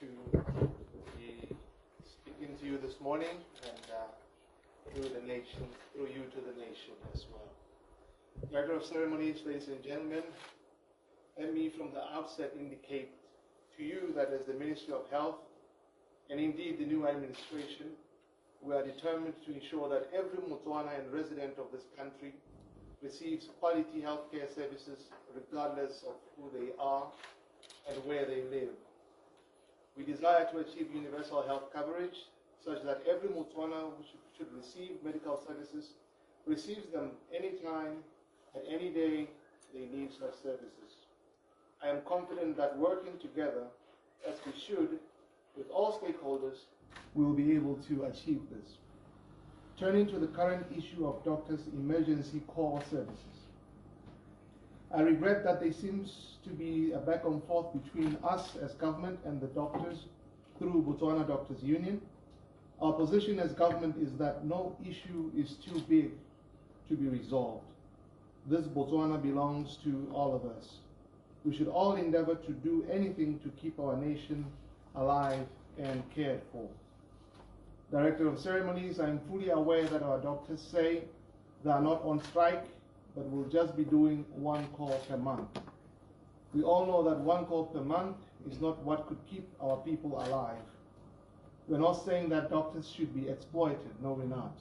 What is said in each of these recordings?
to be speaking to you this morning and through you to the nation as well. Director of Ceremonies, ladies and gentlemen, let me from the outset indicate to you that as the Ministry of Health, and indeed the new administration, we are determined to ensure that every Botswana and resident of this country receives quality healthcare services regardless of who they are and where they live. We desire to achieve universal health coverage such that every Botswana who should receive medical services receives them anytime and any day they need such services. I am confident that working together, as we should, with all stakeholders, we will be able to achieve this. Turning to the current issue of doctors' emergency call services. I regret that there seems to be a back and forth between us as government and the doctors through Botswana Doctors Union. Our position as government is that no issue is too big to be resolved. This Botswana belongs to all of us. We should all endeavor to do anything to keep our nation alive and cared for. Director of Ceremonies, I am fully aware that our doctors say they are not on strike, but will just be doing one call per month. We all know that one call per month is not what could keep our people alive. We're not saying that doctors should be exploited, no we're not.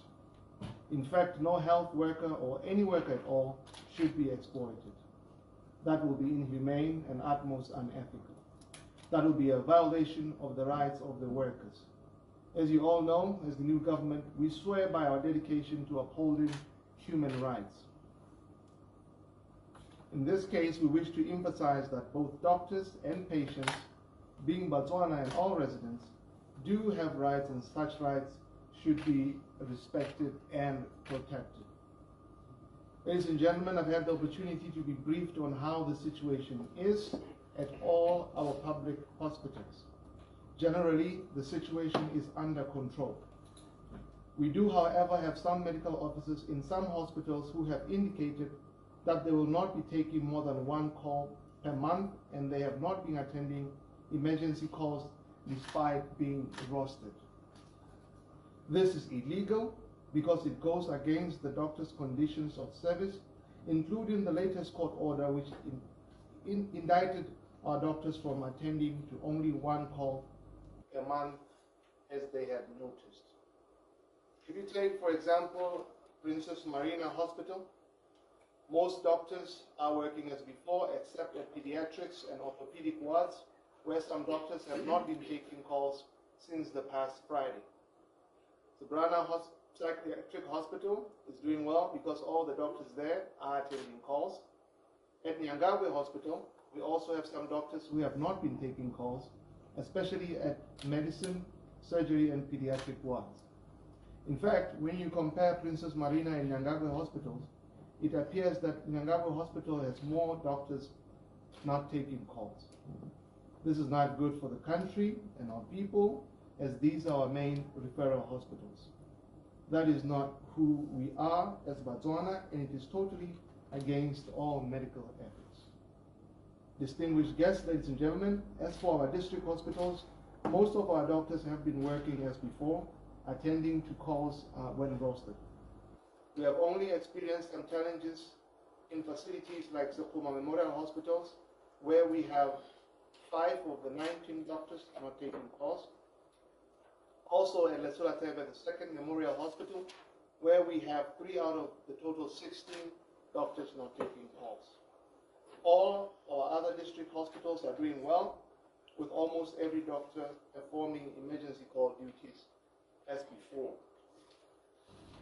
In fact, no health worker or any worker at all should be exploited. That will be inhumane and utmost unethical. That will be a violation of the rights of the workers. As you all know, as the new government, we swear by our dedication to upholding human rights. In this case, we wish to emphasize that both doctors and patients, being Botswana and all residents, do have rights, and such rights should be respected and protected. Ladies and gentlemen, I've had the opportunity to be briefed on how the situation is at all our public hospitals. Generally, the situation is under control. We do, however, have some medical officers in some hospitals who have indicated that they will not be taking more than one call per month, and they have not been attending emergency calls despite being rostered. This is illegal because it goes against the doctor's conditions of service, including the latest court order which indicted our doctors from attending to only one call a month as they had noticed. If you take, for example, Princess Marina Hospital, most doctors are working as before, except at pediatrics and orthopedic wards, where some doctors have not been taking calls since the past Friday. Sabrana Psychiatric Hospital is doing well because all the doctors there are attending calls. At Nyangabwe Hospital, we also have some doctors who have not been taking calls, especially at medicine, surgery, and pediatric wards. In fact, when you compare Princess Marina and Nyangabwe hospitals, it appears that Nyangabwe Hospital has more doctors not taking calls. This is not good for the country and our people, as these are our main referral hospitals. That is not who we are as Botswana, and it is totally against all medical ethics. Distinguished guests, ladies and gentlemen, as for our district hospitals, most of our doctors have been working as before, attending to calls when rostered. We have only experienced some challenges in facilities like Sekuma Memorial Hospitals, where we have 5 of the 19 doctors not taking calls. Also at Lesotho Tebe, the second Memorial Hospital, where we have 3 out of the total 16 doctors not taking calls. All our other district hospitals are doing well, with almost every doctor performing emergency call duties as before.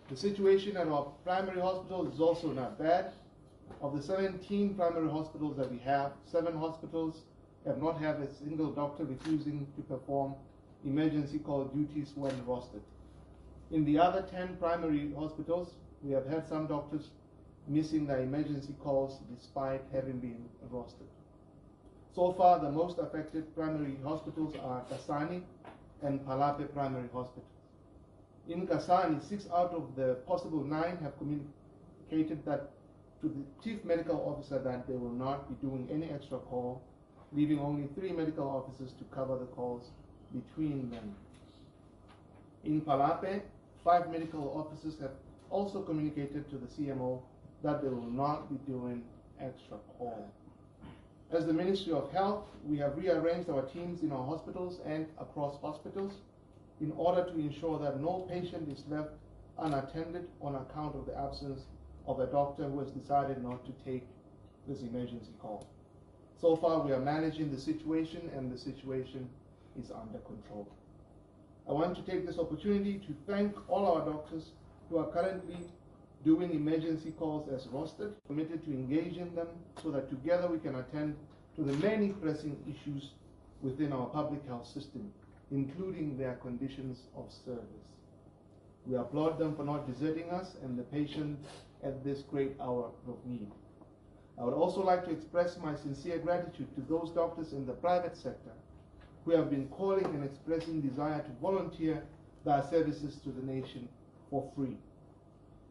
The situation at our primary hospitals is also not bad. Of the 17 primary hospitals that we have, 7 hospitals have not had a single doctor refusing to perform emergency call duties when rostered. In the other 10 primary hospitals, we have had some doctors missing their emergency calls despite having been rostered. So far, the most affected primary hospitals are Kasane and Palape Primary Hospital. In Kasane, 6 out of the possible 9 have communicated that to the Chief Medical Officer that they will not be doing any extra call, leaving only 3 medical officers to cover the calls between them. In Palape, 5 medical officers have also communicated to the CMO that they will not be doing extra call. As the Ministry of Health, we have rearranged our teams in our hospitals and across hospitals in order to ensure that no patient is left unattended on account of the absence of a doctor who has decided not to take this emergency call. So far, we are managing the situation, and the situation is under control. I want to take this opportunity to thank all our doctors who are currently doing emergency calls as rostered, committed to engaging them so that together we can attend to the many pressing issues within our public health system, including their conditions of service. We applaud them for not deserting us and the patient at this great hour of need. I would also like to express my sincere gratitude to those doctors in the private sector who have been calling and expressing desire to volunteer their services to the nation for free.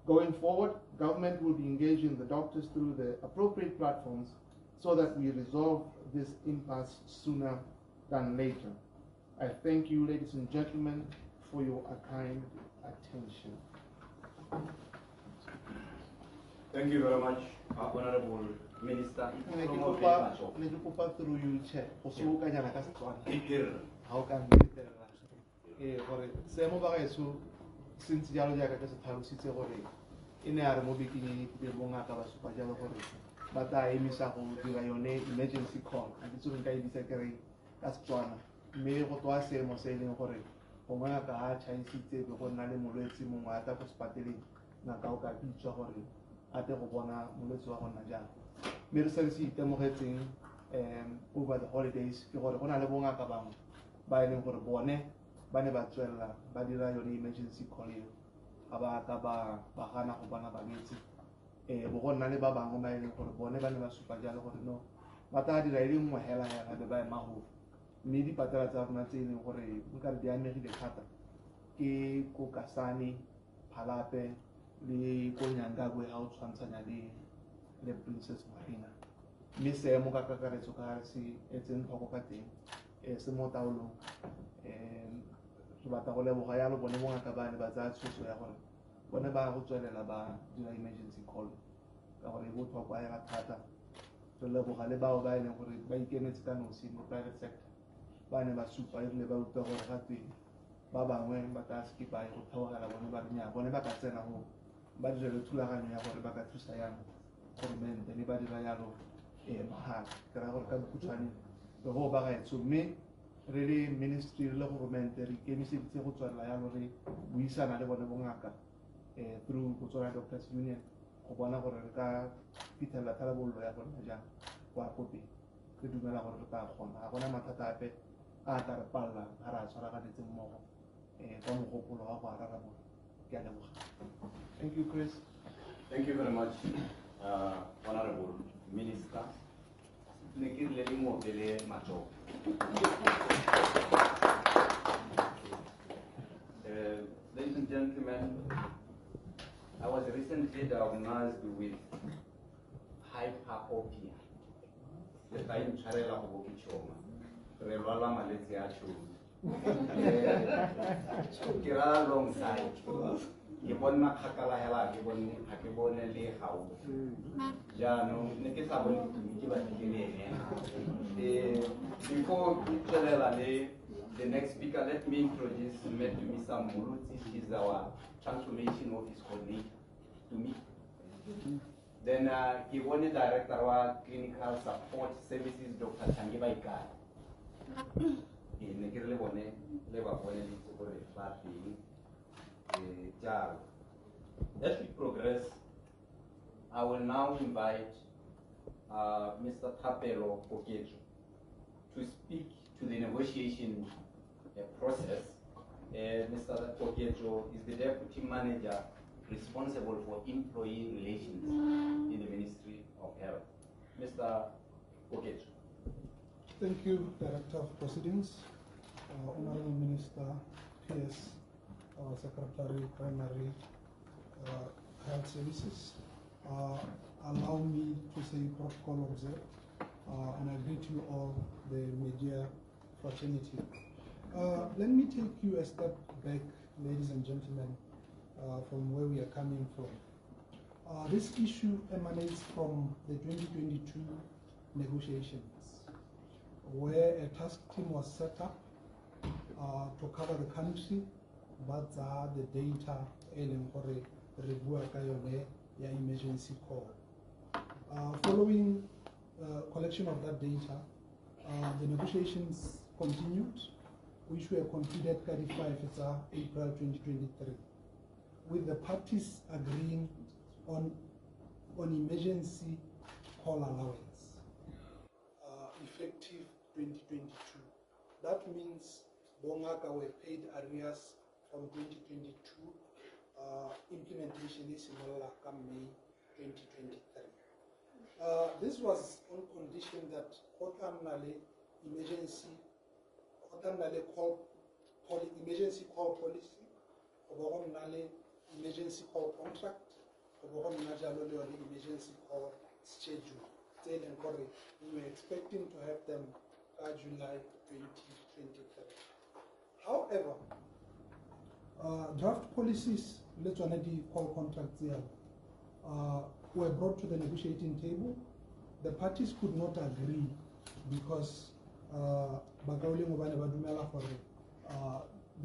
Going forward, government will be engaging the doctors through the appropriate platforms so that we resolve this impasse sooner than later. I thank you, ladies and gentlemen, for your kind attention. Thank you very much, Honorable Minister. Through you, Chair. Since jalo jaaka ke se tlhalositse gore e ne a re mo bekeng e bongaka ba supa jalo gore ba tla emisa go dira yone emergency call a ke tsone ka e bitsa kere ka Setswana, mme go tloa seemo se e leng gore gongwe ngaka ga a tšhaisitse be go nna le molwetse mongwe a tla ko sepateleng ngaka o ka bitswa gore a tle go bona molwetse wa gonna jang. Mme re se re se itemogetseng over the holidays ke gore go na le bongaka bangwe ba e leng gore bone ba ne ba tswelela ba dira yone emergency call eo ga ba ka ba gana go bona balwetse bo go nna le ba bangwe ba e leng gore bone ba ne ba supa jalo gore no ba tla dira e le nngwe hela be ba ema go, mme dipatala tsa rona tse e leng gore nka re di amegile thata ke ko Kasane, Palape le ko Nyangagwe ga o tshwantshanya le Princess Marina, mme seemo ka kakaretso ka se etseng tlhoko ka teng se mo taolong. Re batla go leboga yalo bone bongaka ba ne ba tsaya tshwetso ya gore bone ba go tswelela ba dira emergency call ka gore e botlhokwa ya thata. Re leboga le bao ba e leng gore ba ikemetse ka nosi mo private sector ba ne ba supa ebile ba utlwa gore ga twe ba bangwe ba ka skipa go theogela bone ba re nnyaa bone ba ka tsena go ba dira le thulaganyo ya gore ba ka thusa yang goromente, mme ba dira yalo mahala. Ke raya gore ka bokhutshwane re go ba gaetsho, mme re le ministry le goromente re ikemiseditse go tswelela yalo re buisana le bone bongaka through Botswana Doctors Union go bona gore re ka fitlhelela tharabololo ya gona jang kwa kopeng. Re dumela gore re tla kgona, ga gona mathata ape a tla re pallang ga re a tshwaraganetse mmogo ka mogopolo wa go a rarabolola. Ke a leboga. Thank you, Chris. Thank you very much, Honorable Minister. Ladies and gentlemen, I was recently diagnosed with hyperopia. The time charela go bokichoma. Re lwala malwetse a tšhomi. Ke ra long side. Ke bona kgakala hela ke bone ga ke bone le gaufi jaanong ne ke sa bone ke ba dikeleng before we tswelela le the next speaker, let me introduce Mr. Modise. She's our transformation office coordinator to me. Then he was the director of clinical support services, Dr. Changiba Ikai. Ne ke re le bone le ba bone le gore ba teng. As we progress, I will now invite Mr. Thapelo Kokejo to speak to the negotiation process. Mr. Kokejo is the Deputy Manager responsible for employee relations in the Ministry of Health. Mr. Kokejo. Thank you, Director of Proceedings, Honorable Minister, PS, Secretary Primary Health Services. Allow me to say protocol observed, and I greet you all, the media fraternity. Let me take you a step back, ladies and gentlemen, from where we are coming from. This issue emanates from the 2022 negotiations, where a task team was set up to cover the country, but the data emergency call. Following collection of that data, the negotiations continued, which were concluded 35 April 2023, with the parties agreeing on emergency call allowance, effective 2022. That means Bongaka were paid arrears from 2022, implementation is in May 2023. This was on condition that emergency call policy, emergency call contract, emergency call schedule. We were expecting to have them by July 2023. However, draft policies, let's already call contracts here, were brought to the negotiating table. The parties could not agree because the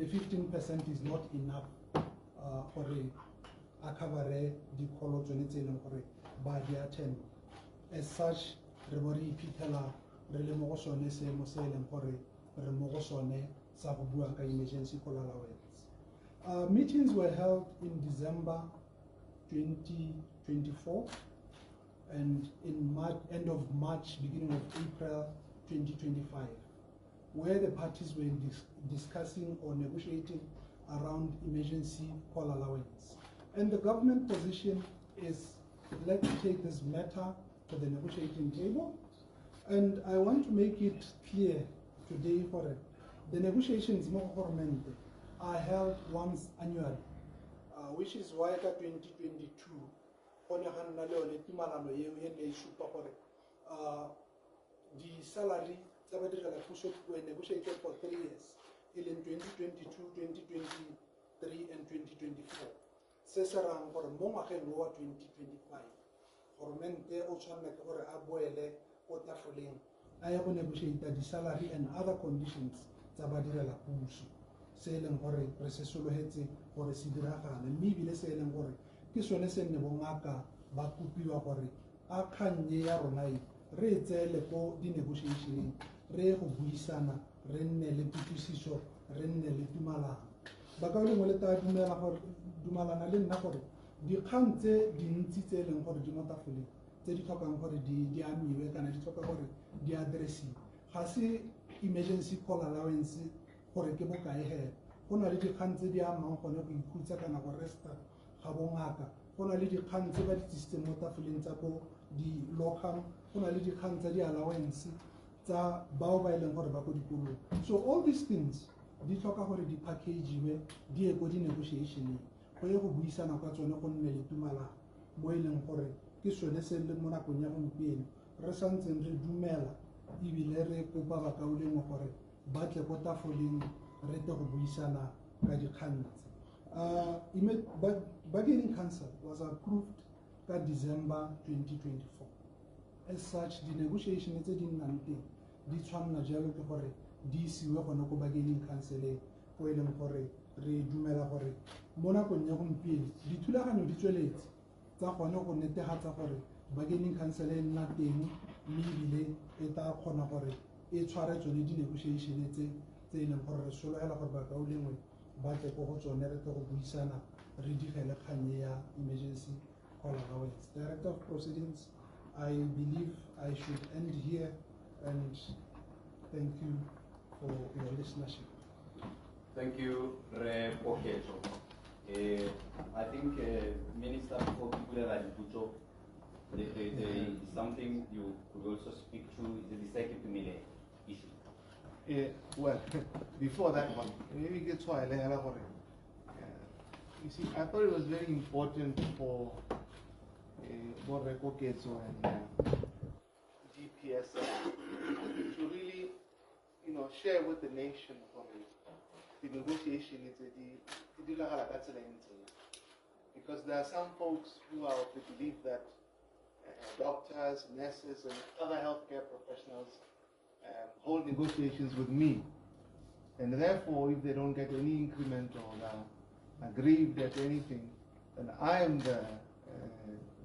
15% is not enough for a cover the call by the attend. As such, emergency call allowance. Meetings were held in December 2024 and in end of March, beginning of April 2025, where the parties were discussing or negotiating around emergency call allowance. And the government position is, let's take this matter to the negotiating table. And I want to make it clear today for it. The negotiations are held once annually, which is why 2022 the salary were negotiated for 3 years, in 2022, 2023, and 2024. Sesarang for Monga 2025. Formente Ochana or Abuele or Tafoling. I have negotiated the salary and other conditions. Tabadira la Pusu. Sailing or a Presesolo Hetzi or a Sidraha, and maybe the sailing or Kisonesen Nebongaka, Bakupiwa or a Kanye Aronai, Rezelepo, the negotiation, Re Buisana, Renne Lepusiso, Renne Letumala. Bakali Moleta Dumalana Nakore. The country didn't tell them for the Jimotafuli. They talk about the army, we can talk about the addressing. Has emergency call allowance for a Keboka here. On a little country, the amount for no Kutsaka and Arresta, Habongaka. On a little country, but system Motafulin Tapo, the locum, on a little country, the allowance, the Baobile and Horabakuru. So all these things, they talk about the package where the body negotiation. Ko go buisana ka tsone go nne le tumala mo e leng gore ke sone se le mo nakong ya gompieno re santseng re dumela ebile re kopa bakauleng gore ba tle go tafoleng re te go buisana ka dikgang tse. Bargaining Council was approved ka December 2024. As such, the negotiation tse di nnang teng di tshwanna jalo ke gore di isiwe gone go Bargaining Council go e leng gore re dumela gore mo nakong ya gompieno dithulaganyo di tsweletse tsa gone go netegatsa gore Bargaining Council e nna teng mme ebile e tla kgona gore e tshware tsone di-negotiation tse e leng gore re sologela gore bakaulengwe ba tle ko go tsone re tle go buisana re digele kganye ya emergency call allowance. Director of Proceedings, I believe I should end here and thank you for your listenership. Thank you, Re Poketo. I think Minister for People something you could also speak to is the second million issue. Well, before that one, maybe get why you see, I thought it was very important for both Rekoketo and GPS to really, share with the nation the negotiation is because there are some folks who are of the belief that doctors, nurses, and other healthcare professionals hold negotiations with me, and therefore, if they don't get any increment or are aggrieved at anything, then I am the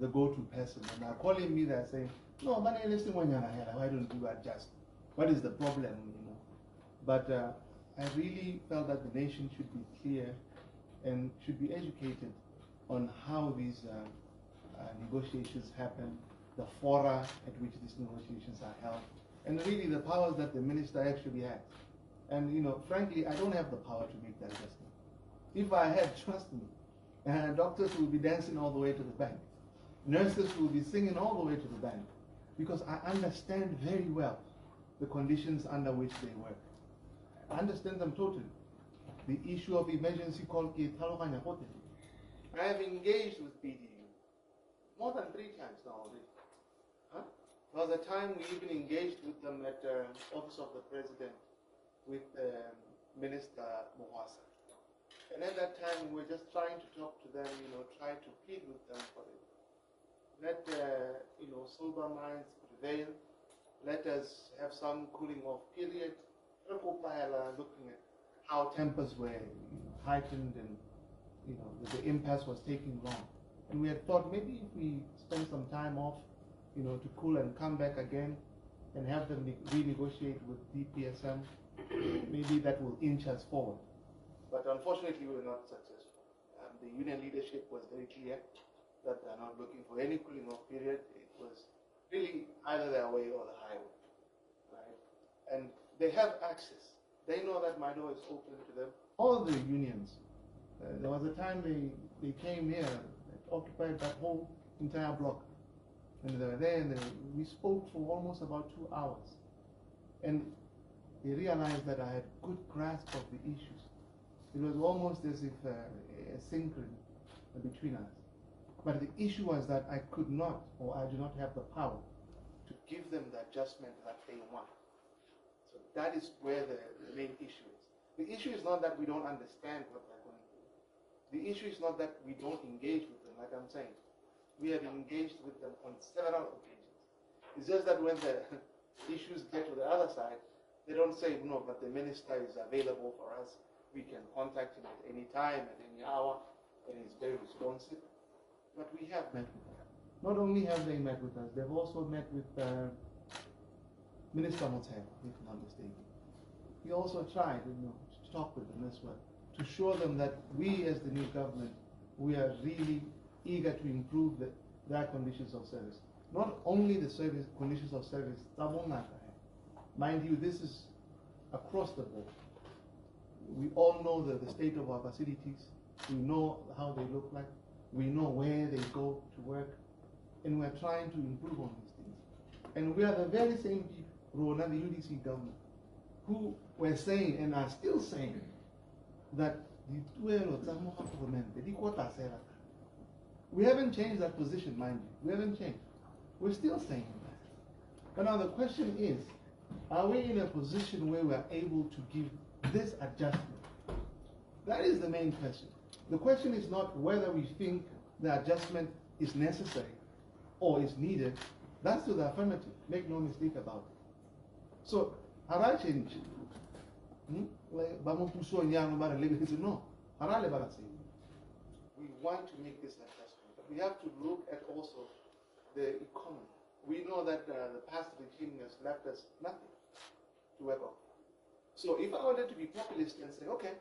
go-to person. And they're calling me, they're saying, "No, man, listen, why don't you adjust? What is the problem?" You know. But I really felt that the nation should be clear and should be educated on how these negotiations happen, the fora at which these negotiations are held, and really the powers that the minister actually has. And you know, frankly, I don't have the power to make that adjustment. If I had, trust me, doctors will be dancing all the way to the bank. Nurses will be singing all the way to the bank, because I understand very well the conditions under which they work. I understand them totally. The issue of emergency call, I have engaged with PDU more than 3 times now already. There was a time we even engaged with them at Office of the President with Minister Modise. And at that time, we were just trying to talk to them, you know, try to plead with them for it. Let, you know, sober minds prevail. Let us have some cooling off period. Looking at how tempers were heightened and, you know, the impasse was taking long. And we had thought maybe if we spend some time off, you know, to cool and come back again and have them renegotiate with DPSM, maybe that will inch us forward. But unfortunately, we were not successful. The union leadership was very clear that they're not looking for any cooling off period. It was really either their way or the highway, right? And they have access. They know that my door is open to them. All the unions, there was a time they came here, they occupied that whole entire block. And they were there, and we spoke for almost about 2 hours. And they realized that I had good grasp of the issues. It was almost as if a synchrony between us. But the issue was that I could not, or I do not have the power to give them the adjustment that they want. So that is where the main issue is. The issue is not that we don't understand what they're going through. The issue is not that we don't engage with them, like I'm saying. We have engaged with them on several occasions. It's just that when the issues get to the other side, they don't say, no, but the minister is available for us. We can contact him at any time, at any hour, and he's very responsive. But we have met with them. Not only have they met with us, they've also met with Minister Modise, if I'm not mistaken. We also tried, you know, to talk with them as well, to show them that we as the new government, we are really eager to improve their conditions of service. Not only the service conditions of service, mind you, this is across the board. We all know the state of our facilities. We know how they look like. We know where they go to work. And we're trying to improve on these things. And we are the very same people, the UDC government, who were saying and are still saying that we haven't changed that position, mind you. We haven't changed. We're still saying that. But now the question is, are we in a position where we are able to give this adjustment? That is the main question. The question is not whether we think the adjustment is necessary or is needed. That's to the affirmative. Make no mistake about it. So, have I changed? No. We want to make this adjustment, but we have to look at also the economy. We know that the past regime has left us nothing to work on. So if I wanted to be populist and say, okay,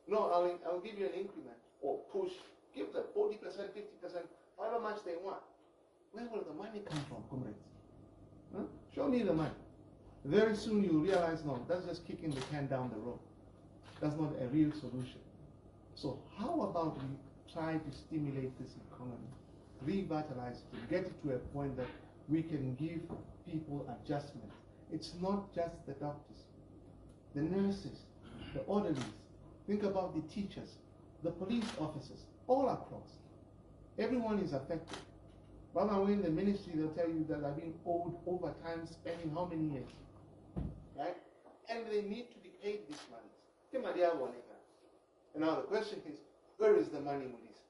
no, I'll give you an increment, or push, give them 40%, 50%, however much they want. Where will the money come from, comrades? Huh? Show me the money. Very soon you'll realize, no, that's just kicking the can down the road. That's not a real solution. So how about we try to stimulate this economy, revitalize it, get it to a point that we can give people adjustment. It's not just the doctors, the nurses, the orderlies. Think about the teachers, the police officers, all across. Everyone is affected. When I'm in the ministry, they'll tell you that I've been owed overtime spending how many years, right? And they need to be paid these monies. And now the question is, where is the money, Modise?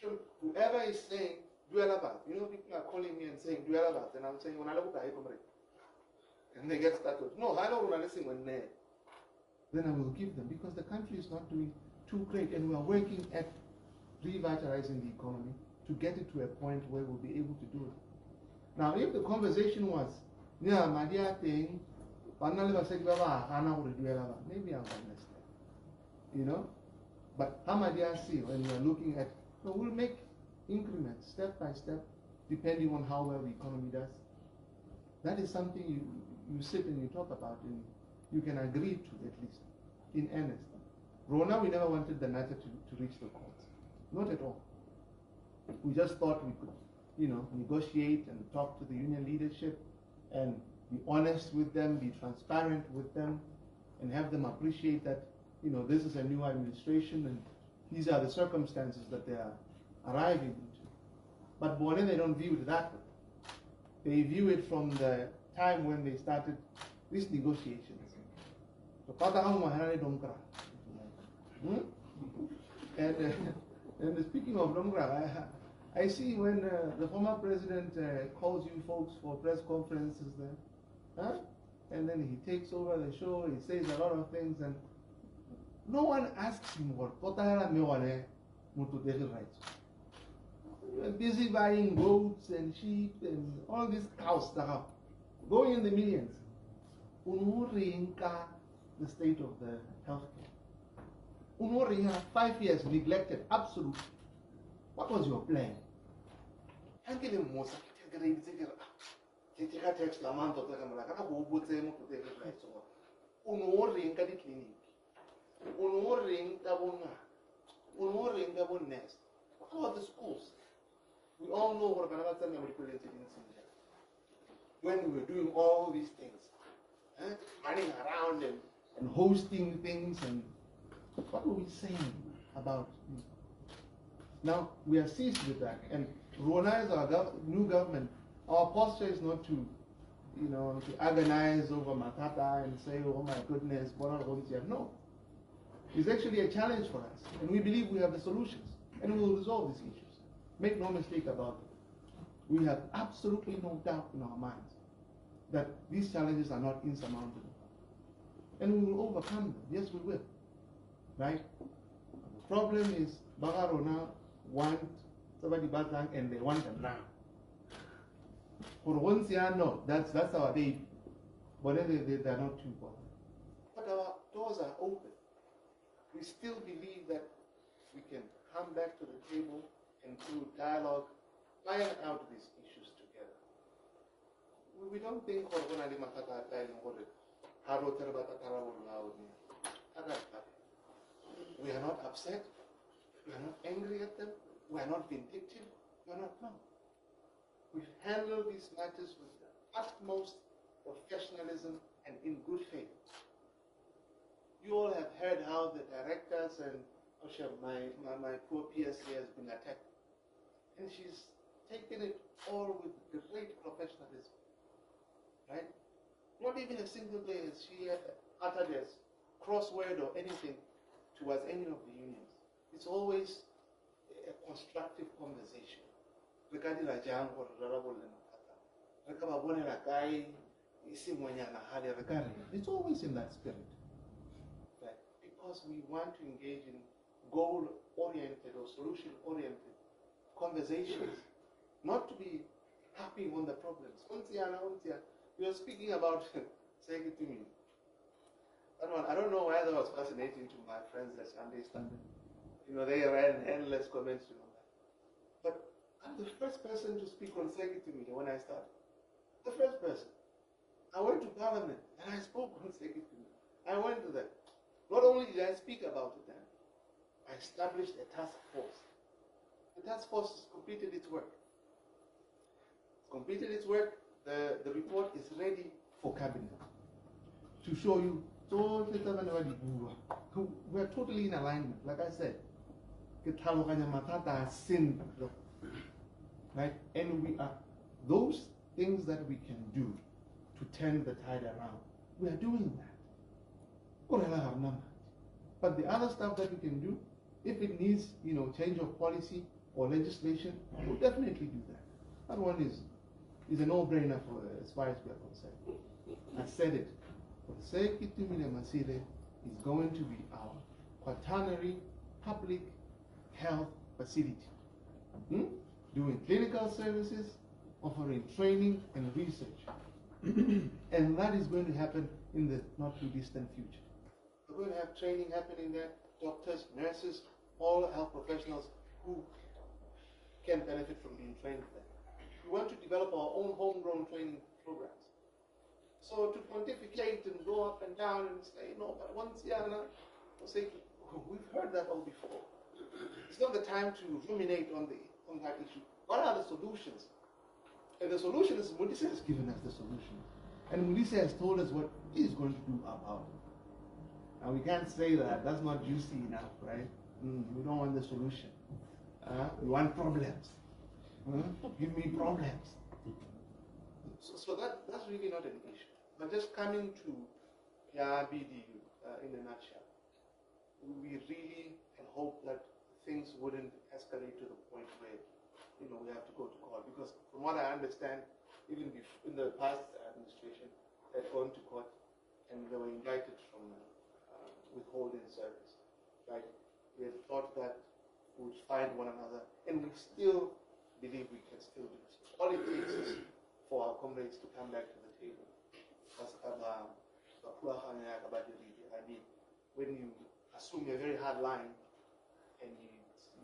So whoever is saying, Duelabat, you know, people are calling me and saying, Duelabat, and I'm saying, when I look at it, and they get started. No, I don't want to listen when they. Then I will give them, because the country is not doing too great, and we are working at revitalizing the economy to get it to a point where we'll be able to do it. Now, if the conversation was, yeah, my dear thing, maybe I would understand, you know. But how my dear see when we are looking at, so we'll make increments step by step, depending on how well the economy does. That is something you sit and you talk about, and you can agree to, at least in earnest. Rona, we never wanted the matter to reach the courts, not at all. We just thought we could, you know, negotiate and talk to the union leadership and be honest with them, be transparent with them, and have them appreciate that, you know, this is a new administration and these are the circumstances that they are arriving into. But Bone, they don't view it that way. They view it from the time when they started these negotiations. So, and speaking of Domgra, I see when the former president calls you folks for press conferences then, huh? And then he takes over the show, he says a lot of things, and no one asks him what rights. You're busy buying goats and sheep and all these cows stuff, going in the millions. The state of the healthcare. 5 years neglected, absolutely. What was your plan? What about the schools? We all know what when we were doing all these things, running around and hosting things, and what were we saying about this? Now we are seized with that, and Rona is our new government. Our posture is not to, you know, to agonize over Matata and say, oh my goodness, no. It's actually a challenge for us, and we believe we have the solutions, and we will resolve these issues. Make no mistake about it. We have absolutely no doubt in our minds that these challenges are not insurmountable. And we will overcome them. Yes, we will. Right? The problem is, Bagarona want somebody back and they want them now. For once, yeah, no, that's our baby. But they're not too bothered. But our doors are open. We still believe that we can come back to the table and through dialogue, iron out these issues together. We don't think we are not upset, we are not angry at them, we are not vindictive, we are not, no. We handle these matters with the utmost professionalism and in good faith. You all have heard how the directors and my poor PSC has been attacked. And she's taken it all with great professionalism. Right? Not even a single day has she uttered a crossword or anything towards any of the unions. It's always a constructive conversation. It's always in that spirit. Right? Because we want to engage in goal-oriented or solution-oriented conversations, not to be harping on the problems. You're speaking about, saying it to me. I don't know why that was fascinating to my friends at Sunday Standard. You know, they ran endless comments to know that. But I'm the first person to speak on Sekitumi when I started. The first person. I went to Parliament and I spoke on Sekitumi. I went to them. Not only did I speak about it then, I established a task force. The task force has completed its work. It's completed its work. The report is ready for cabinet to show you. So we're totally in alignment. Like I said, right? And we are those things that we can do to turn the tide around. We are doing that. But the other stuff that we can do, if it needs, change of policy or legislation, we'll definitely do that. That one is a no-brainer for as far as we are concerned. I said it. Itumile Masile is going to be our quaternary public health facility. Doing clinical services, offering training and research. And that is going to happen in the not too distant future. We're going to have training happening there, doctors, nurses, all health professionals who can benefit from being trained there. We want to develop our own homegrown training programs. So to pontificate and go up and down and say, no, but once Yana, say, we've heard that all before. It's not the time to ruminate on that issue. What are the solutions? And the solution is Modise has given us the solution. And Modise has told us what he is going to do about it. Now we can't say that, that's not juicy enough, right? We don't want the solution. We want problems. Give me problems. So that's really not an issue. But just coming to BDU in a nutshell, we really hope that things wouldn't escalate to the point where we have to go to court. Because from what I understand, even in the past administration, they had gone to court and they were indicted from withholding service. Right? We had thought that we would find one another, and we still believe we can still do this. All it takes is for our comrades to come back to the table. I mean, when you assume a very hard line and you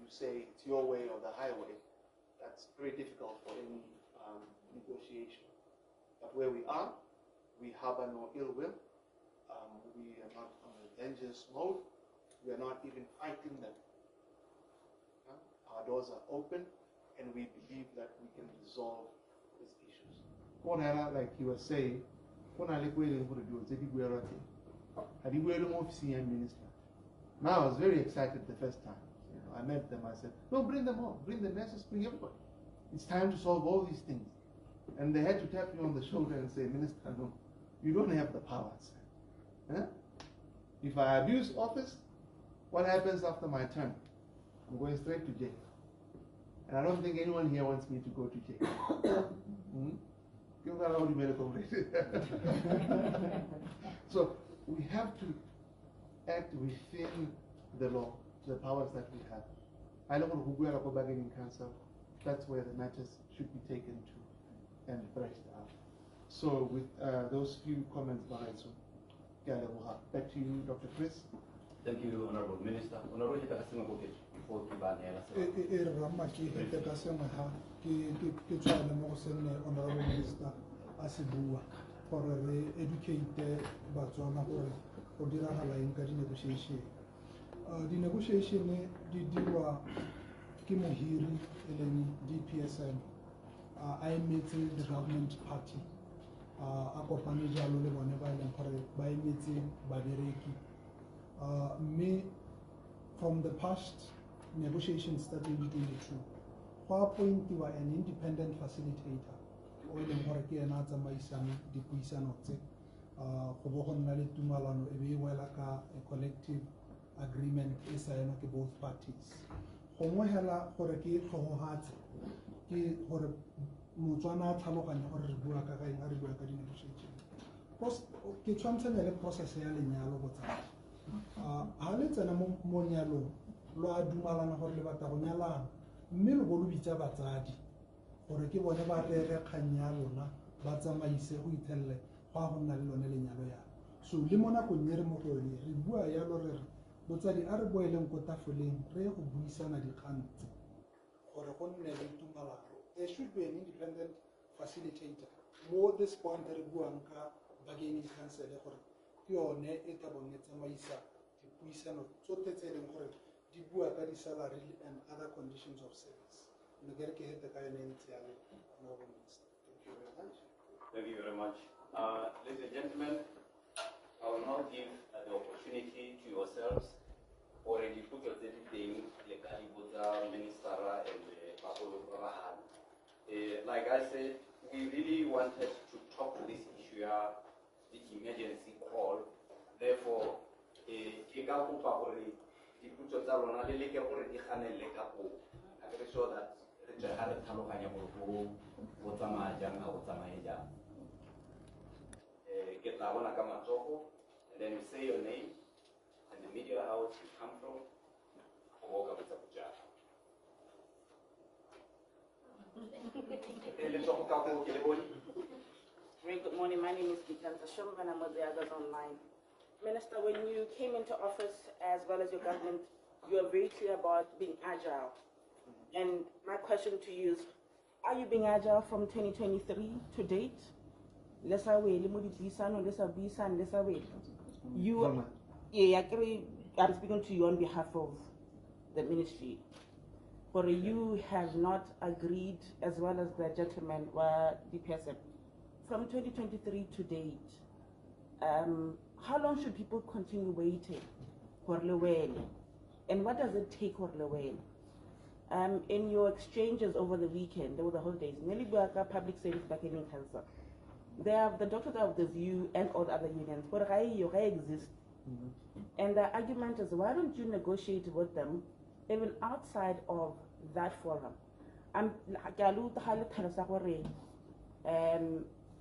say it's your way or the highway, that's very difficult for any negotiation. But where we are, we harbor no ill will. We are not on a vengeance mode. We are not even fighting them. Our doors are open, and we believe that we can resolve these issues. Like you were saying, Minister. Now I was very excited the first time. I met them. I said, no, bring them all. Bring the nurses, bring everybody. It's time to solve all these things. And they had to tap me on the shoulder and say, Minister, no, you don't have the powers. If I abuse office, what happens after my term? I'm going straight to jail. And I don't think anyone here wants me to go to jail. So we have to act within the law, the powers that we have. I don't want to go bargaining council. That's where the matters should be taken to and thrashed out. So with those few comments, back to you, Dr. Chris. Thank you, Honorable Minister. Honorable Hitakasima Kokech, before Kibanela. Honorable Minister Asibua for educate Batswana for the negotiation. The negotiation did Kimohiri in DPSM. I met the government party. Akopani Jalole whenever by meeting Badereki. Me from the past negotiations started in 2022. PowerPoint were an independent facilitator. Oil and Horaki and Azamaisan, the Puisanote, Hobohonali Tumalano, a collective agreement is both parties. Homohela Horaki, Homohat, Muzana Talokan or Buaka in Aribuaka negotiation. Kitchamson process in Yalobota. Halet and a Monialo, Loa Dumalana Horlevata Honyalan, Mil Volubica Batadi, or a give whatever they Kanyalona, Batzama is a Huitelle, Pahonalonelianoya. So Limona could near Motori, Ribua Yalor, but the Araboilan Cotafolin, Ray of Buisana de Kant, or a Honelli Tumalano. There should be an independent facilitator. More this point, Ribuanka, bargaining council, or ne etaboneta maisa, the puisano, so that's a Dibu Akari salary and other conditions of service. Thank you very much. Thank you very much. Ladies and gentlemen, I will now give the opportunity to yourselves. Already put your thing, the Kalibuza, Ministara, and Papolo Rahan. Like I said, we really wanted to talk to this issue, the emergency call. Therefore, ka kopa gore diputso tsa rona le leke gore di ganelle ka go make sure that re tswe ga re tlhaloganya gore go tsamaya jang ga go tsamaye jang. Ke tla bona ka matsogo, and then you say your name and the media house you come from. Go ka botsa bojang. Very good morning. My name is Gitanta Shum and I'm with the others online. Minister, when you came into office, as well as your government, you are very clear about being agile. And my question to you is, are you being agile from 2023 to date? Let's away, you, yeah, I'm speaking to you on behalf of the ministry. But you have not agreed, as well as the gentleman, DPSM, from 2023 to date. How long should people continue waiting for Lewele? And what does it take for Lewele? In your exchanges over the weekend, over the holidays, nearly public service bargaining council, they have the doctors of the view and all the other unions, but they exist. And the argument is, why don't you negotiate with them even outside of that forum?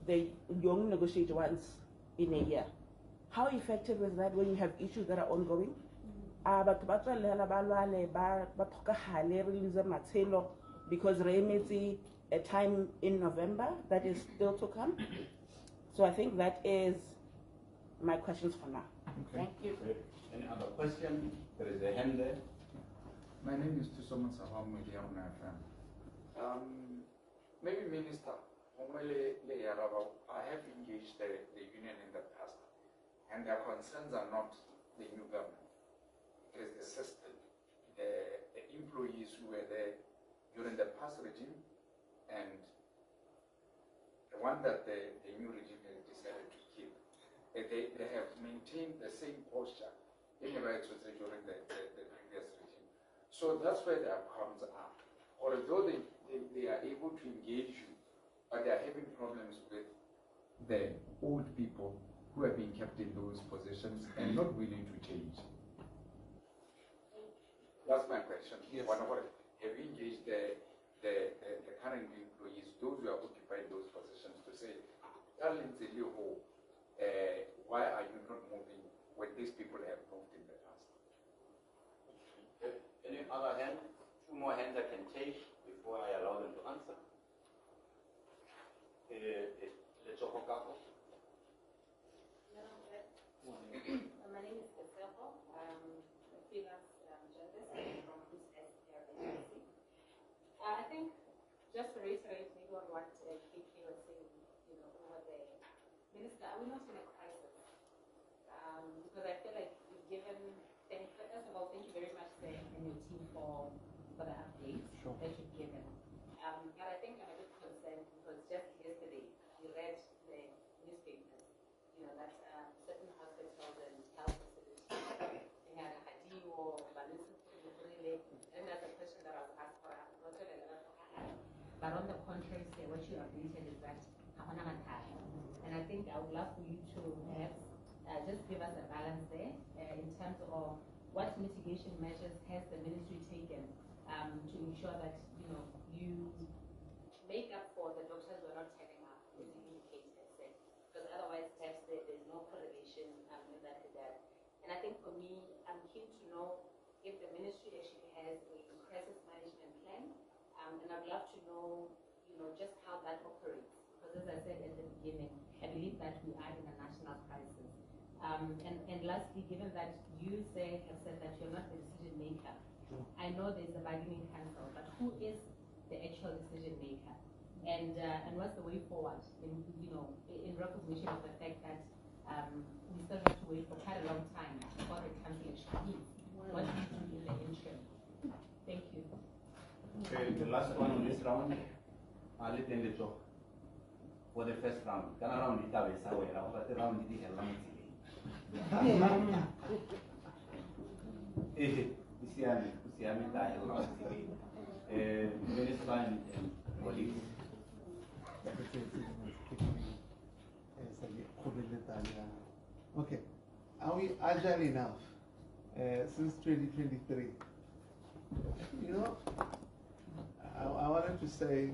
The young negotiate once in a year. How effective is that when you have issues that are ongoing? Because a time in November that is still to come. So I think that is my questions for now. Okay. Thank you. Any other question? There is a hand there. My name is Tusoman Saham with the FM. Maybe Minister, I have engaged the union in the past, and their concerns are not the new government. It is the system, the employees who were there during the past regime, and the one that the new regime has decided to keep. They have maintained the same posture during the previous regime. So that's where their problems are. Although they are able to engage you, but they are having problems with the old people who have been kept in those positions and not willing to change. That's my question. Yes. Have you engaged the current employees, those who are occupying those positions, to say, why are you not moving when these people have moved in the past? Any other hand? Two more hands I can take before I allow them to answer. My name is Casero. I'm a freelance journalist from Modise Minister. I think, just to reiterate maybe on what KK was saying, over there, Minister, are we not in a crisis? Because I feel like we've given, first of all, thank you very much, Sir, and your team for the updates that you've given. But I think I'm a bit concerned because just yesterday we read the newspapers, that certain hospitals and health facilities, they had a Hadiwo, and that's a question that I was asked for. But on the contrary, say what you updated is that and I think I would love for you to perhaps just give us a balance there in terms of what mitigation measures has the ministry taken to ensure that you make up for the doctors who are not turning up, as you indicated, because otherwise perhaps there's no correlation in that regard. And I think for me, I'm keen to know if the ministry actually has a crisis management plan, and I'd love to know, just how that operates. Because as I said at the beginning, I believe that we are in a national crisis. And lastly, given that you have said that you're not the decision maker, I know there's a bargaining council, but who is the actual decision maker? And what's the way forward in recognition of the fact that we still have to wait for quite a long time before the council actually meets? What do you do in the interim? Thank you. Okay, the last one on this round, I'll let them talk. For the first round, can round it away, but the round is a long Minister and colleagues. Okay, are we agile enough since 2023. You know, I wanted to say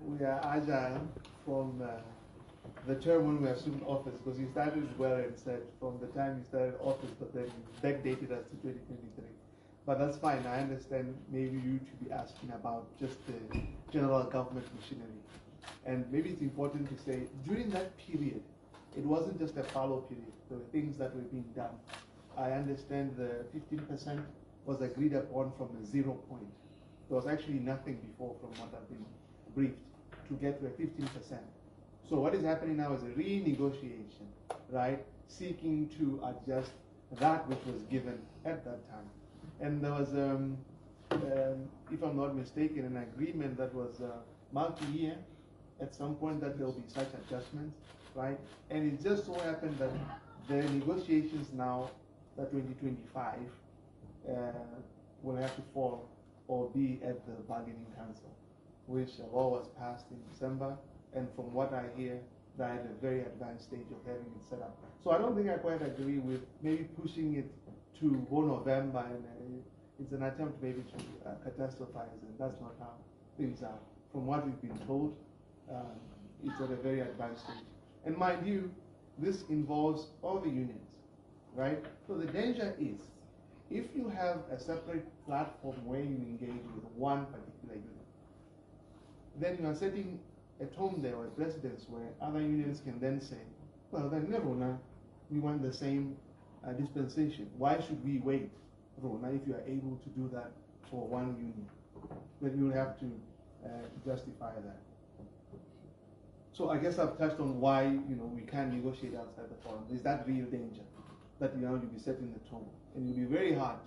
we are agile from the term when we assumed office, because you started well and said from the time you started office, but then you backdated us to 2023. But that's fine. I understand maybe you to be asking about just the general government machinery. And maybe it's important to say during that period, it wasn't just a fallow period. There were things that were being done. I understand the 15% was agreed upon from a 0 point. There was actually nothing before, from what I've been briefed, to get to a 15%. So what is happening now is a renegotiation, right? Seeking to adjust that which was given at that time. And there was, if I'm not mistaken, an agreement that was multi-year at some point that there will be such adjustments, right? And it just so happened that the negotiations now, that 2025, will have to fall or be at the bargaining council, which a law was passed in December, and from what I hear, they're at a very advanced stage of having it set up. So I don't think I quite agree with maybe pushing it to go November, and it's an attempt maybe to catastrophize, and that's not how things are. From what we've been told, it's at a very advanced stage. And mind you, this involves all the unions, right? So the danger is, if you have a separate platform where you engage with one particular union, then you are setting a tone there or a precedence where other unions can then say, well, then Rona, we want the same dispensation. Why should we wait, Rona, if you are able to do that for one union? Then you will have to justify that. So I guess I've touched on why we can't negotiate outside the forum. There's that real danger that you'll be setting the tone, and it'll be very hard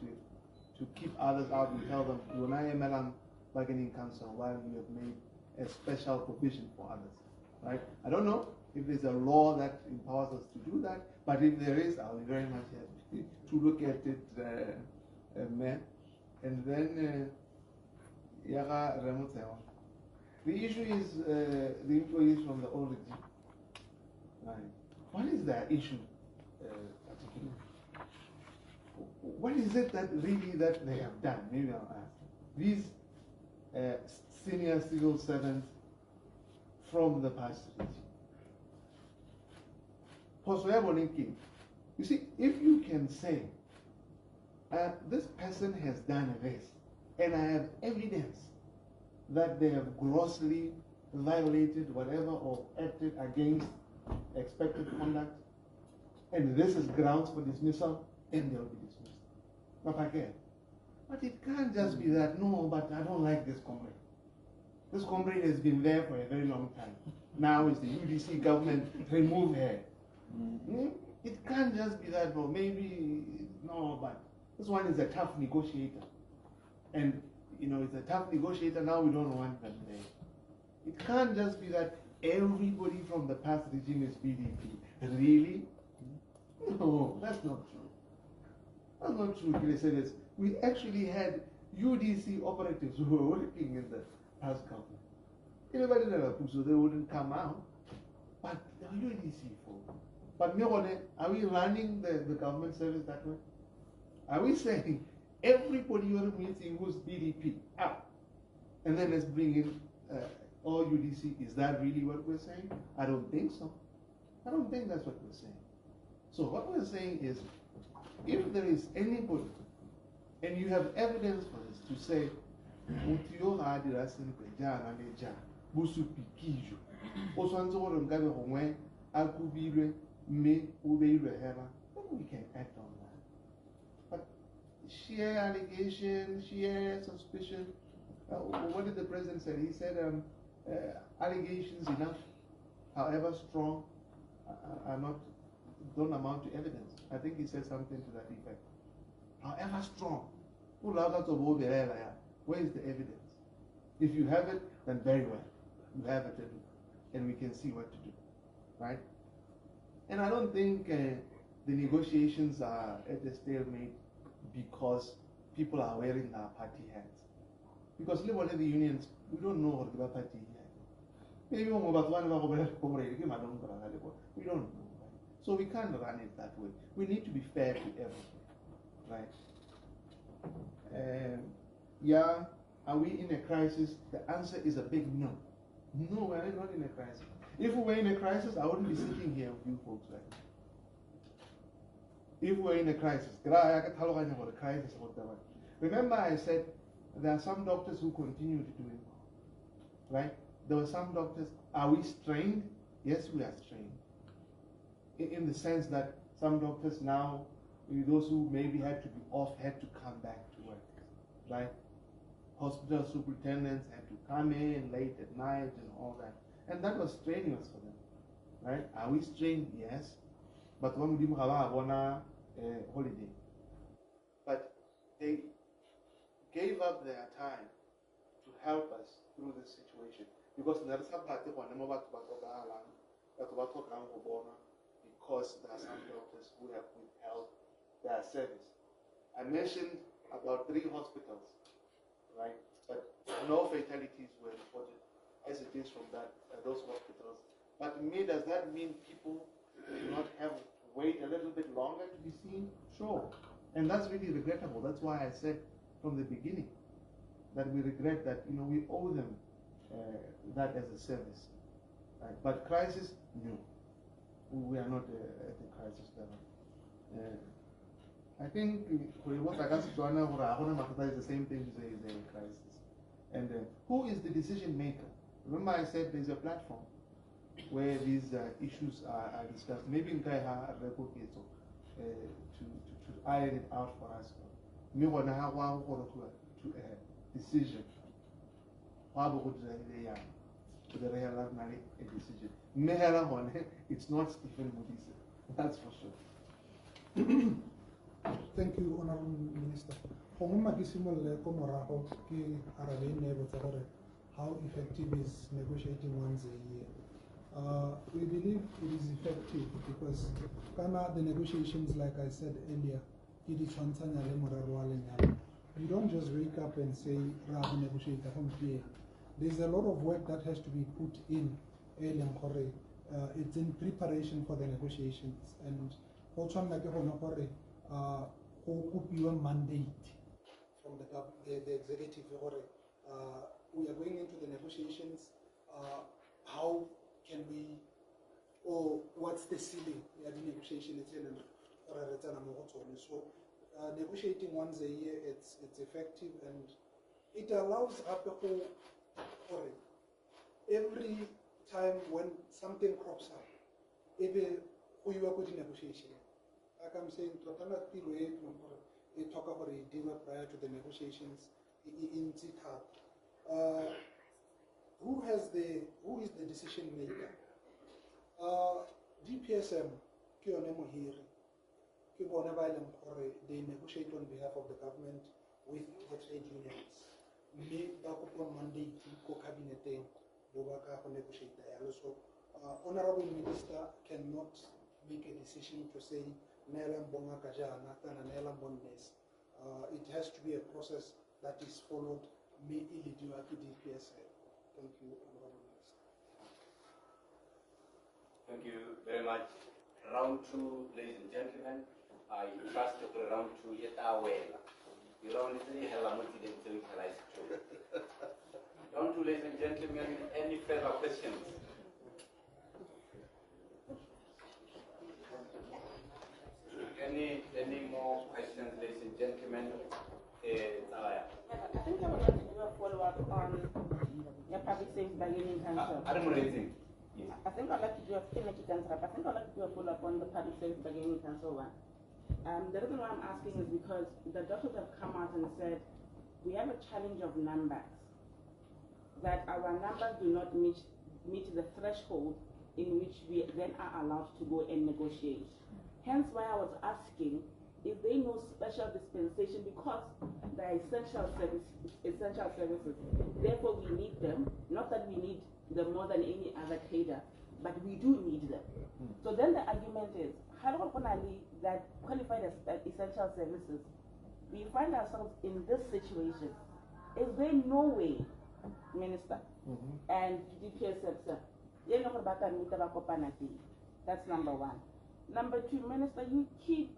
to keep others out and tell them you're not a bargaining council while you have made a special provision for others, right? I don't know if there's a law that empowers us to do that, but if there is, I'll be very much happy to look at it, man. And then, the issue is the employees from the old regime. Right. What is their issue, particularly? What is it that really that they have done? Maybe I'll ask. These senior civil servants from the past regime. You see, if you can say, this person has done this, and I have evidence that they have grossly violated whatever or acted against expected conduct, and this is grounds for dismissal, and they'll be dismissed. Not again. But it can't just be that, no, but I don't like this comrade. This comrade has been there for a very long time. Now is the UDC government, remove her. It can't just be that, no, maybe, no, but this one is a tough negotiator. And it's a tough negotiator, now we don't want them there. It can't just be that everybody from the past regime is BDP. Really? No, that's not true. That's not true, Kilesedes. We actually had UDC operatives who were working in the past government. Everybody never put, so they wouldn't come out. But the UDC folk. But are we running the government service that way? Are we saying everybody you're meeting who's BDP out, and then let's bring in all UDC? Is that really what we're saying? I don't think so. I don't think that's what we're saying. So what we're saying is, if there is anybody, and you have evidence for this, to say, then we can act on that. But sheer allegation, sheer suspicion. What did the president say? He said allegations enough, however strong, don't amount to evidence. I think he said something to that effect. However strong, where is the evidence? If you have it, then very well. You have it, and we can see what to do, right? And I don't think the negotiations are at a stalemate because people are wearing our party hats. Because what are the unions? We don't know what the party hat. Maybe we don't know. So we can't run it that way. We need to be fair to everyone. right? Yeah, are we in a crisis? The answer is a big no. No, we're not in a crisis. If we were in a crisis, I wouldn't be sitting here with you folks right now. If we're in a crisis, remember I said there are some doctors who continue to do it, right? There were some doctors, are we strained? Yes, we are strained. In the sense that some doctors now, those who maybe had to be off, had to come back to work, right? Hospital superintendents had to come in late at night and all that. And that was strenuous for them, right? Are we strained? Yes. But when we have a holiday. But they gave up their time to help us through this situation. Because there are some doctors who have withheld their service. I mentioned about 3 hospitals, right? But no fatalities were reported as it is from those hospitals. But to me, does that mean people do not have to wait a little bit longer to be seen? Sure. And that's really regrettable. That's why I said from the beginning that we regret that, we owe them that as a service. Right? But crisis, no. We are not at the crisis level. I think is the same thing as a crisis. And who is the decision maker? Remember I said there's a platform where these issues are discussed. Maybe in Kaiha to iron it out for us. Me want to have one to a decision. A decision. It's not Stephen Modise. That's for sure. Thank you, Honorable Minister. How effective is negotiating once a year? We believe it is effective because the negotiations, like I said earlier, you don't just wake up and say, negotiate. There's a lot of work that has to be put in early. It's in preparation for the negotiations, and also your mandate from the executive. We are going into the negotiations. How can we, or what's the ceiling? We are doing negotiation. So negotiating once a year, it's effective, and it allows every time when something crops up, even we work with negotiation. Like I'm saying, we talk about a deal prior to the negotiations in CITAB. Who is the decision maker? DPSM, they negotiate on behalf of the government with the trade unions. So, Honorable Minister cannot make a decision to say it has to be a process that is followed. Thank you, Honorable Minister. Thank you very much. Round 2, ladies and gentlemen. I trust that round 2 yet aware. Round 3, round 2, ladies and gentlemen, any further questions? Any more questions, ladies and gentlemen? I think I would like to do a follow-up on your public service bargaining council. I'm raising. Yes. I think I'd like to do a follow-up on the public service bargaining council one. The reason why I'm asking is because the doctors have come out and said we have a challenge of numbers, that our numbers do not meet the threshold in which we then are allowed to go and negotiate. Hence why I was asking if they know special dispensation, because they are essential services. Therefore we need them, not that we need them more than any other cadre, but we do need them. So then the argument is, how that qualified as essential services, we find ourselves in this situation. Is there no way, Minister, and DPSF, that's number one. Number two, Minister, you keep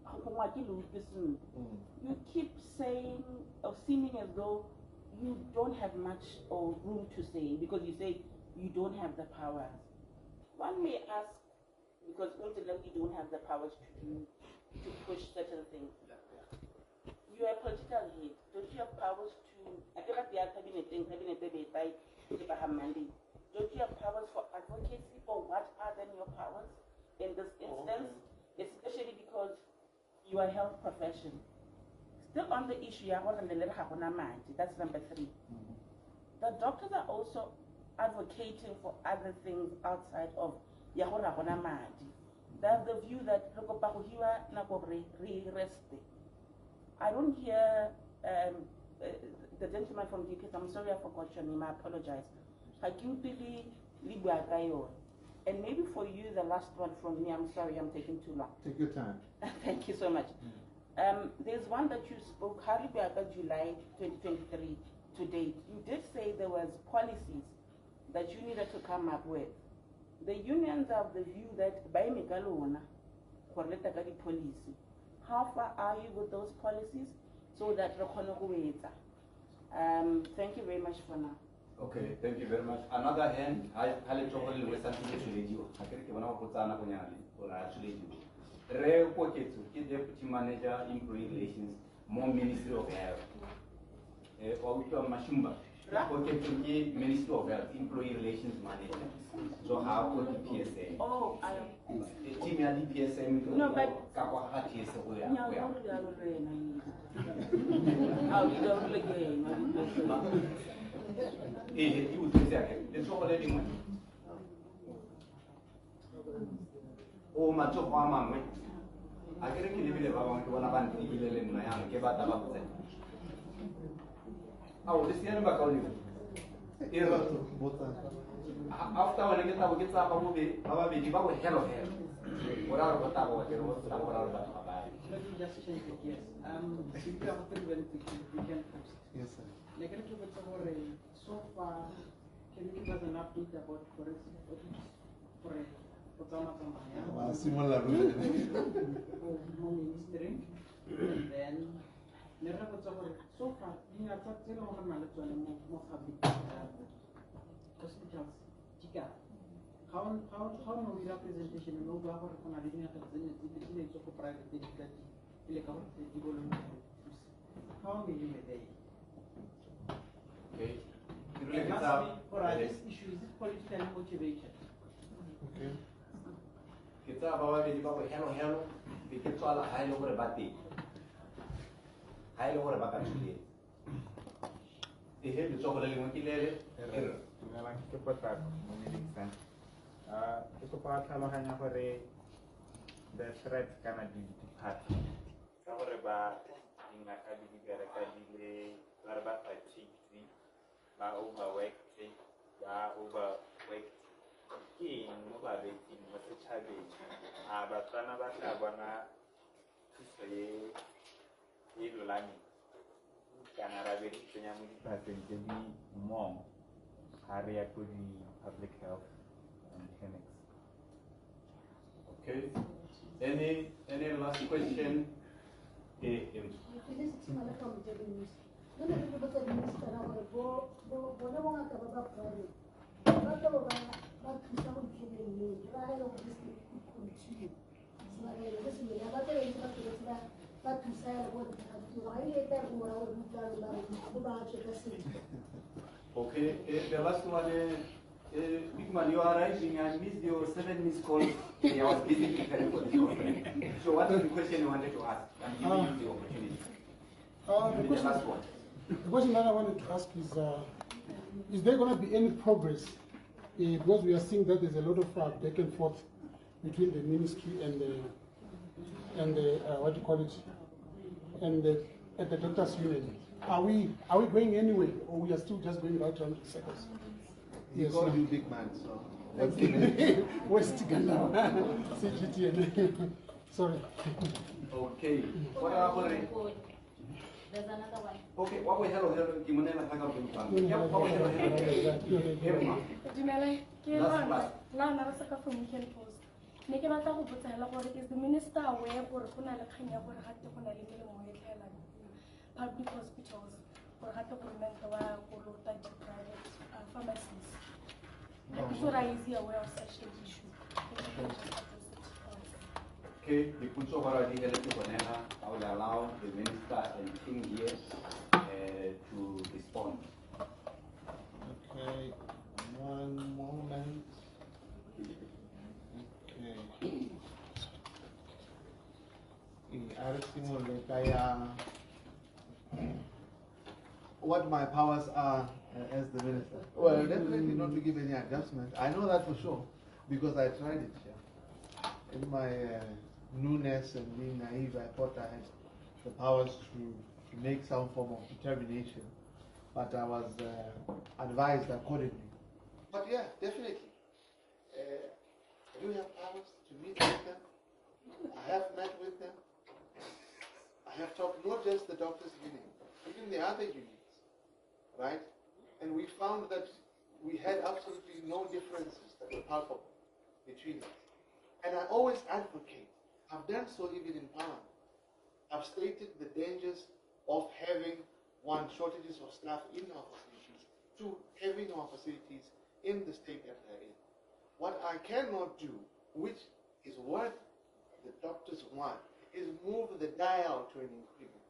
seeming as though you don't have much or room to say because you say you don't have the powers. One may ask, because ultimately you don't have the powers to push certain things. You are a political head. Don't you have powers to? I feel like the cabinet mandate. Don't you have powers for advocacy? Or what are then your powers in this instance? Especially because you are a health profession. Still on the issue, that's number 3. The doctors are also advocating for other things outside of Yahora Madi. That's the view that I don't hear the gentleman from DPS. I'm sorry I forgot your name, I apologize. And maybe for you, the last one from me, I'm sorry I'm taking too long. Take your time. Thank you so much. There's one that you spoke, July 2023 to date. You did say there was policies that you needed to come up with. The unions are of the view that by Megalona, policy. How far are you with those policies so that thank you very much for now. Okay, thank you very much. Another hand, I probably was something to radio. I think when I was or actually Re Poketu, Deputy Manager, Employee Relations, more Ministry of Health. Or Mashumba. Poketu, Ministry of Health, Employee Relations Manager. So how could the PSA? Oh, I Team PSA. No, but oh, much of our mamma. I can't believe it about one of the people in my hand. Give out about that. Oh, this year, back on you. After when I get out, I will be hell of hell. What are what I was Let me just change it, yes. Simply after we can post. Yes, sir. So far, can you give us an update about for Similar ministering? And then, so far, we have got more public hospitals. How no representation no government on a living at the private how many you may okay. It must be for this issue, is it politically motivated? Okay. Kita bawa hello, bikin soal high lower bati. High lower bakat sulit. Ihe bisa boleh lima kilo Memang cepat memiliki itu kalau hanya pada the threat karena di hati. Kalau reba ingat kali di negara kali larba pasti ba overweight ba overweight king mobile king masih cabe batana bata bana sesuai itu lagi karena rabi punya multiplikasi jadi mong hari aku di public health and clinics. Okay. Any last question? Okay, the last one Big man, you are arriving. I missed your 7 missed calls. I was busy preparing for this conference. So what is the question you wanted to ask? I'm giving you the opportunity. The last one. The question that I wanted to ask is there going to be any progress? Because we are seeing that there's a lot of back and forth between the ministry and the what do you call it, and the doctors' union. Are we going anywhere, or we are still just going right around in circles? Yes, call you big man, so. West Ghana, CGT. Sorry. Okay. What about it? There's another one. Okay. What we hello. Is the minister aware public hospitals for hatokurimento wa kulota the private pharmacies. I'm sure I is aware of such an issue. Okay, the Kunso already I will allow the minister and team here to respond. Okay, one moment. Okay. What my powers are as the minister? Well, definitely not to give any adjustment. I know that for sure because I tried it. Yeah. In my newness and being naive, I thought I had the powers to make some form of determination, but I was advised accordingly. But yeah, definitely. I do have powers to meet with them. I have met with them. I have talked not just the doctors' union, even the other unions, right? And we found that we had absolutely no differences that were palpable between us. And I always advocate, I've done so even in Parliament. I've stated the dangers of having, one, shortages of staff in our facilities, two, having our facilities in the state that they're in. What I cannot do, which is what the doctors want, is move the dial to an increment.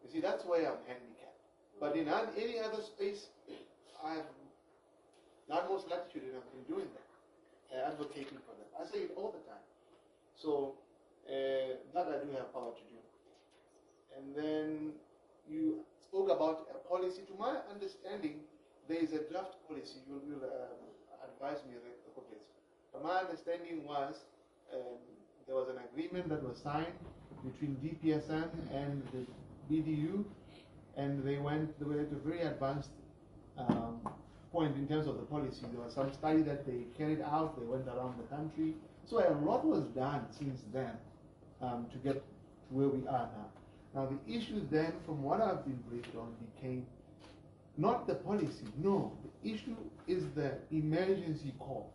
You see, that's why I'm handicapped. But in any other space, I have the utmost latitude in doing that, advocating for that. I say it all the time. So that I do have power to do. And then you spoke about a policy. To my understanding, there is a draft policy. You will advise me. But my understanding was there was an agreement that was signed between DPSN and the BDU, and they were at a very advanced point in terms of the policy. There was some study that they carried out. They went around the country. So a lot was done since then to get to where we are now. Now the issue then, from what I've been briefed on, became not the policy. No, the issue is the emergency call.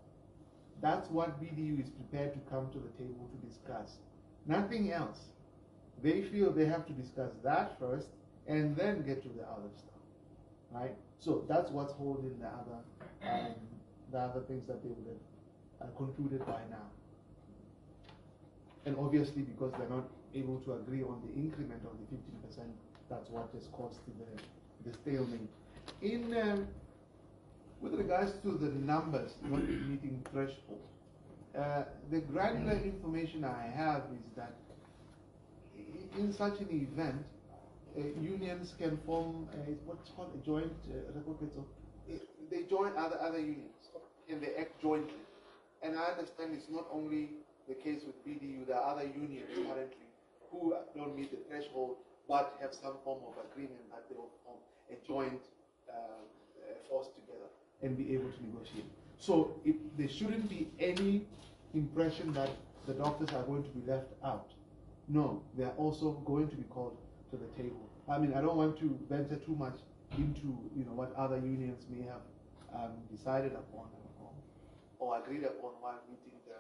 That's what BDU is prepared to come to the table to discuss. Nothing else. They feel they have to discuss that first and then get to the other stuff, right? So that's what's holding the other things that they would have concluded by now. And obviously, because they're not able to agree on the increment of the 15%, that's what has caused the stalemate. With regards to the numbers not meeting threshold, the granular information I have is that in such an event, unions can form what's called a joint they join other unions and they act jointly. And I understand it's not only the case with BDU, there are other unions currently who don't meet the threshold but have some form of agreement that they will form a joint force together and be able to negotiate. So there shouldn't be any impression that the doctors are going to be left out. No, they are also going to be called to the table. I mean, I don't want to venture too much into what other unions may have decided upon or agreed upon while meeting the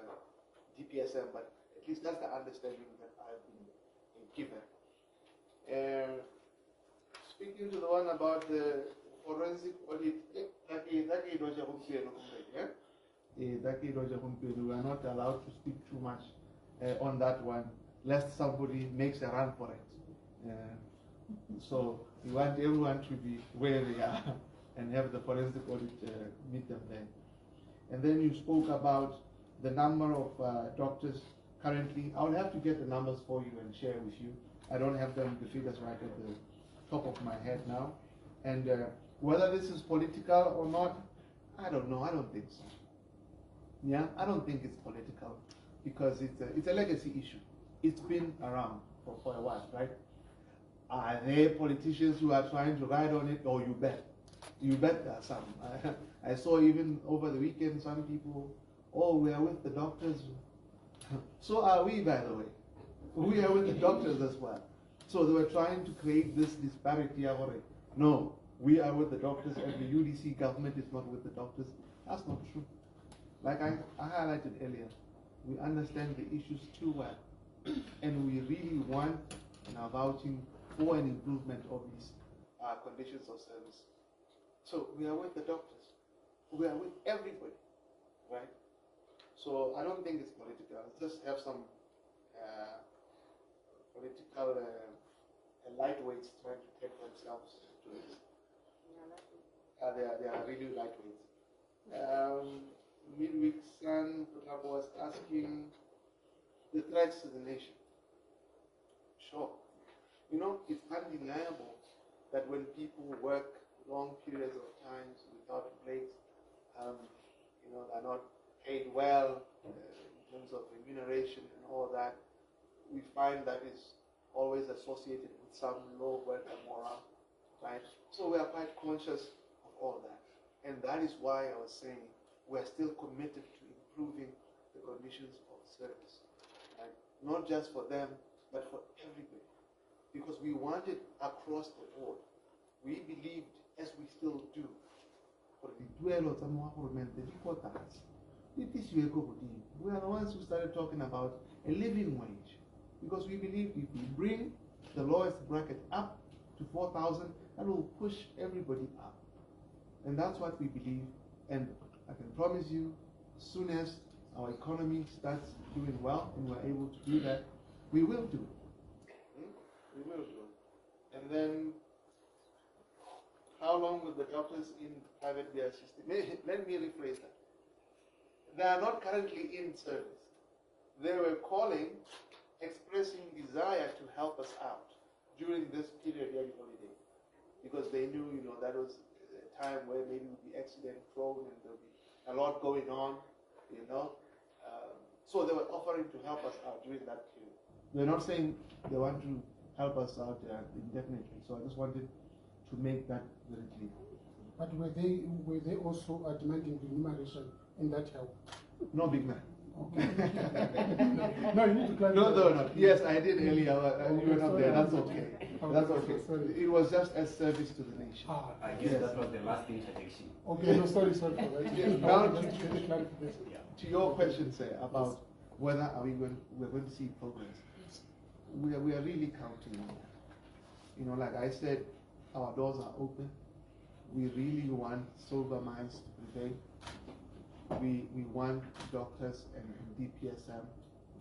DPSM, but at least that's the understanding that I've been given. Speaking to the one about the forensic audit, we are not allowed to speak too much on that one, lest somebody makes a run for it. So we want everyone to be where they are and have the forensic audit meet them there. And then you spoke about the number of doctors currently. I will have to get the numbers for you and share with you. I don't have them, the figures right at the top of my head now. And whether this is political or not, I don't know. I don't think so. Yeah, I don't think it's political because it's a legacy issue. It's been around for a while, right? Are there politicians who are trying to ride on it? Oh, you bet. You bet there are some. I saw even over the weekend some people, oh, we are with the doctors. So are we, by the way. We are with the doctors as well. So they were trying to create this disparity. No, we are with the doctors and the UDC government is not with the doctors. That's not true. Like I highlighted earlier, we understand the issues too well. And we really want and are vouching for an improvement of these conditions of service. So we are with the doctors. We are with everybody, right? So I don't think it's political. Just have some political lightweights trying to take themselves to this. They are really lightweights. Midweek Sun was asking the threats to the nation. Sure. You know, it's undeniable that when people work long periods of times without breaks, you know, they're not paid well in terms of remuneration and all that, we find that is always associated with some low worker morale, right? So we are quite conscious of all that. And that is why I was saying we are still committed to improving the conditions of service, right? Not just for them, but for everybody. Because we want it across the board. We believed, as we still do, for the dwell of we are the ones who started talking about a living wage. Because we believe if we bring the lowest bracket up to 4,000, that will push everybody up. And that's what we believe. And I can promise you, as soon as our economy starts doing well and we're able to do that, we will do it. We will do it. And then, how long will the doctors in private be assisted? Let me rephrase that. They are not currently in service. They were calling, expressing desire to help us out during this period of holiday, because they knew, you know, that was a time where maybe we'd be accident prone and there'll be a lot going on, you know. So they were offering to help us out during that period. They're not saying they want to help us out indefinitely. So I just wanted to make that very clear. But were they also demanding remuneration in that help? No, big man. Okay. No, you need to clarify. No. Yes, I did earlier. You were not there. That's okay. That's okay. Sorry. It was just as service to the nation. I guess that was the last interjection. Okay, no, sorry for that. Yes, Now, now just clarification. to your question, sir, about whether we're going to see progress. We are really counting on that. You know, like I said, our doors are open. We really want sober minds to prevail. We want doctors and DPSM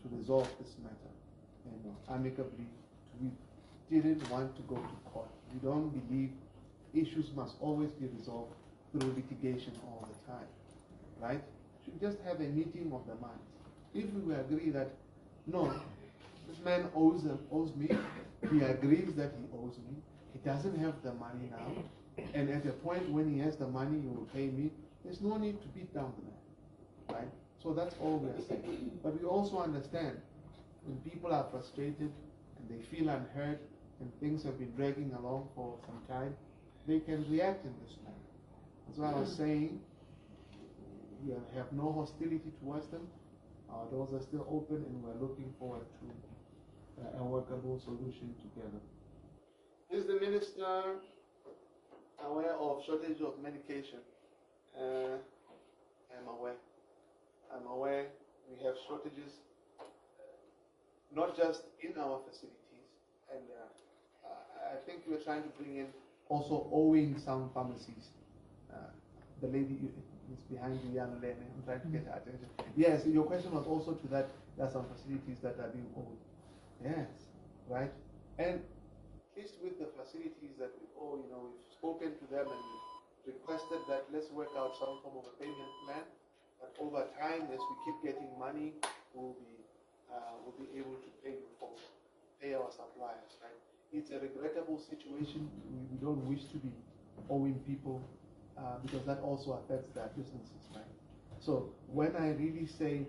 to resolve this matter, you know, amicably. We didn't want to go to court. We don't believe issues must always be resolved through litigation all the time, right? We should just have a meeting of the minds. If we agree that, no, this man owes me, he agrees that he owes me, he doesn't have the money now, and at a point when he has the money, he will pay me, there's no need to beat down the man, right? So that's all we are saying. But we also understand when people are frustrated and they feel unheard and things have been dragging along for some time, they can react in this manner. That's why I was saying we have no hostility towards them. Our doors are still open and we're looking forward to a workable solution together. Is the minister aware of shortage of medication? I'm aware we have shortages, not just in our facilities, and I think we're trying to bring in also owing some pharmacies. The lady is behind you, young lady. I'm trying to get her attention. Yes, your question was also to that. There are some facilities that are being owed. Yes, right. And at least with the facilities that we owe, you know, we've spoken to them and requested that let's work out some form of a payment plan. But over time, as we keep getting money, we'll be able to pay our suppliers. Right. It's a regrettable situation. We don't wish to be owing people. Because that also affects their businesses, right? So when I really say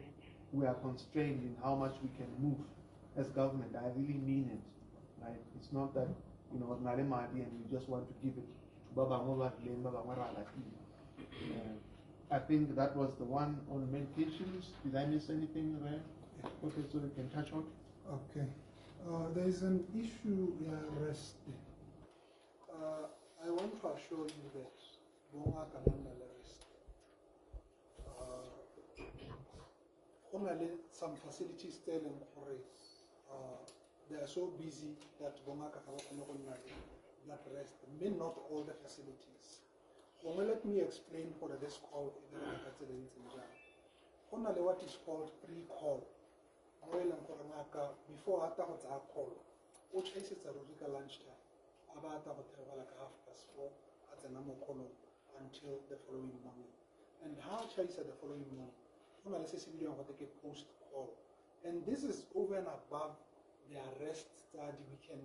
we are constrained in how much we can move as government, I really mean it, right? It's not that, you know, and we just want to give it to Baba. I think that was the one on medications. Did I miss anything there? Okay, so we can touch on. Okay. There is an issue rest. I want to assure you that some facilities tell them they are so busy that that rest, may not all the facilities. Let me explain what this call is. What is called pre-call. Before I call, which is a lunchtime, about 4:30 at the number column until the following morning. And how chase the following morning? Let's say take a post call. And this is over and above the arrest study weekend.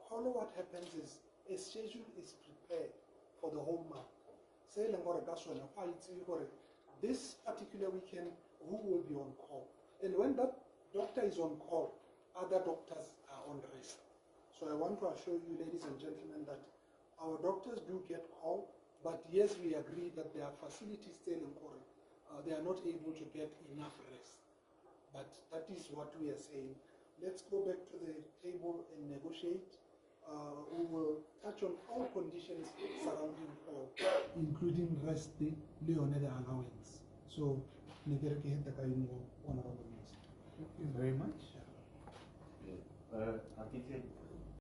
What happens is a schedule is prepared for the whole month. Say this particular weekend, who will be on call? And when that doctor is on call, other doctors are on rest. So I want to assure you, ladies and gentlemen, that our doctors do get called, but yes, we agree that their facilities still in quarantine. They are not able to get enough rest. But that is what we are saying. Let's go back to the table and negotiate. We will touch on all conditions surrounding call, including rest, the allowance. So, honorable.